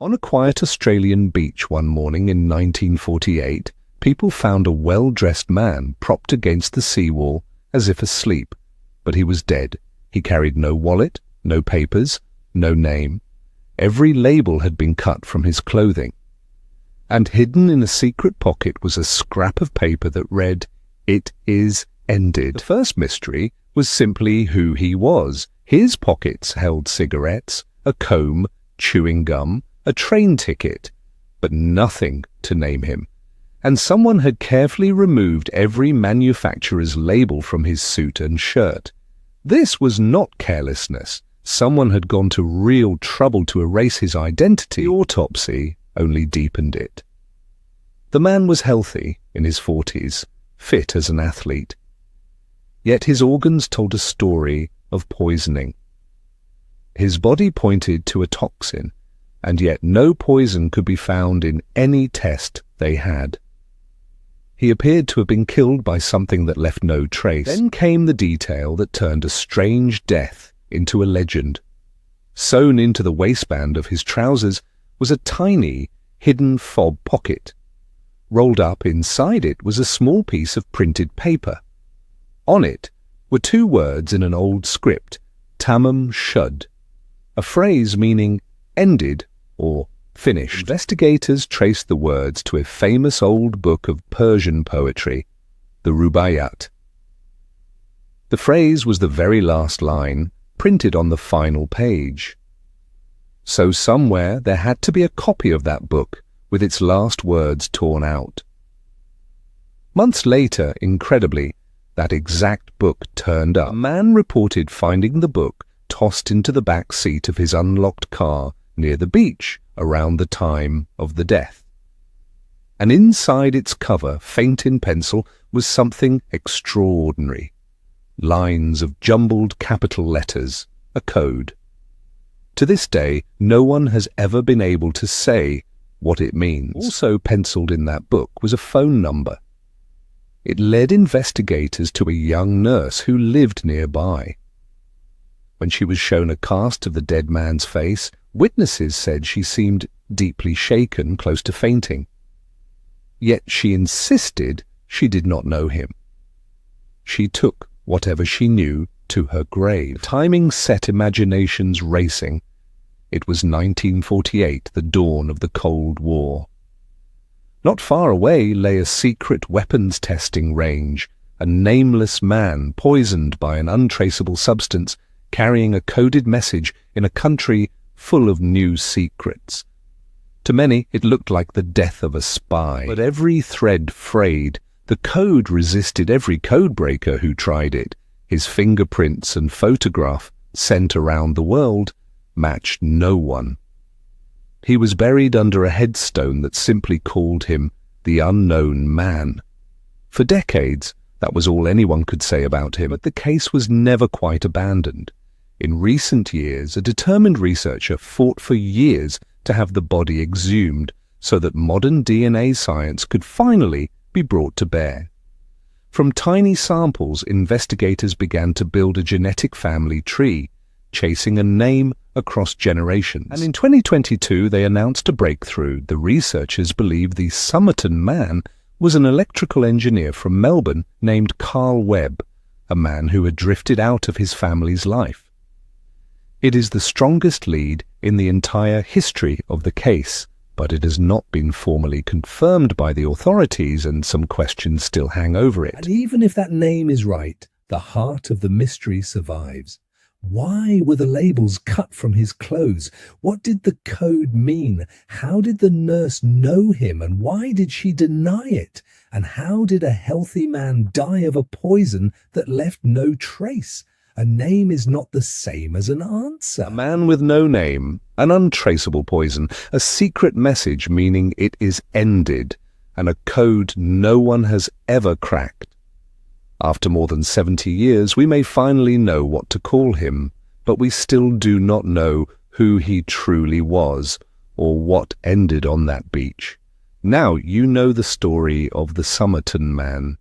On a quiet Australian beach one morning in 1948, people found a well-dressed man propped against the seawall as if asleep, but he was dead. He carried no wallet, no papers, no name. Every label had been cut from his clothing. And hidden in a secret pocket was a scrap of paper that read, "It is ended." The first mystery was simply who he was. His pockets held cigarettes, a comb, chewing gum, a train ticket, but nothing to name him. And someone had carefully removed every manufacturer's label from his suit and shirt. This was not carelessness. Someone had gone to real trouble to erase his identity. The autopsy only deepened it. The man was healthy, in his 40s, fit as an athlete. Yet his organs told a story of poisoning. His body pointed to a toxin, and yet no poison could be found in any test they had. He appeared to have been killed by something that left no trace. Then came the detail that turned a strange death into a legend. Sewn into the waistband of his trousers was a tiny, hidden fob pocket. Rolled up inside it was a small piece of printed paper. On it were two words in an old script, Tamam Shud, a phrase meaning ended or finished. Investigators traced the words to a famous old book of Persian poetry, the Rubaiyat. The phrase was the very last line, printed on the final page. So somewhere there had to be a copy of that book with its last words torn out. Months later, incredibly, that exact book turned up. A man reported finding the book tossed into the back seat of his unlocked car near the beach around the time of the death. And inside its cover, faint in pencil, was something extraordinary. Lines of jumbled capital letters, a code. To this day, no one has ever been able to say what it means. Also penciled in that book was a phone number. It led investigators to a young nurse who lived nearby. When she was shown a cast of the dead man's face, witnesses said she seemed deeply shaken, close to fainting. Yet she insisted she did not know him. She took whatever she knew to her grave. Timing set imaginations racing. It was 1948, the dawn of the Cold War. Not far away lay a secret weapons testing range, a nameless man poisoned by an untraceable substance carrying a coded message in a country full of new secrets. To many, it looked like the death of a spy. But every thread frayed. The code resisted every codebreaker who tried it. His fingerprints and photograph, sent around the world, matched no one. He was buried under a headstone that simply called him the Unknown Man. For decades, that was all anyone could say about him, but the case was never quite abandoned. In recent years, a determined researcher fought for years to have the body exhumed so that modern DNA science could finally be brought to bear. From tiny samples, investigators began to build a genetic family tree, chasing a name across generations. And in 2022, they announced a breakthrough. The researchers believe the Somerton Man was an electrical engineer from Melbourne named Carl Webb, a man who had drifted out of his family's life. It is the strongest lead in the entire history of the case, but it has not been formally confirmed by the authorities, and some questions still hang over it. And even if that name is right, the heart of the mystery survives. Why were the labels cut from his clothes? What did the code mean? How did the nurse know him, and why did she deny it? And how did a healthy man die of a poison that left no trace? A name is not the same as an answer. A man with no name, an untraceable poison, a secret message meaning it is ended, and a code no one has ever cracked. After more than 70 years, we may finally know what to call him, but we still do not know who he truly was or what ended on that beach. Now you know the story of the Somerton Man.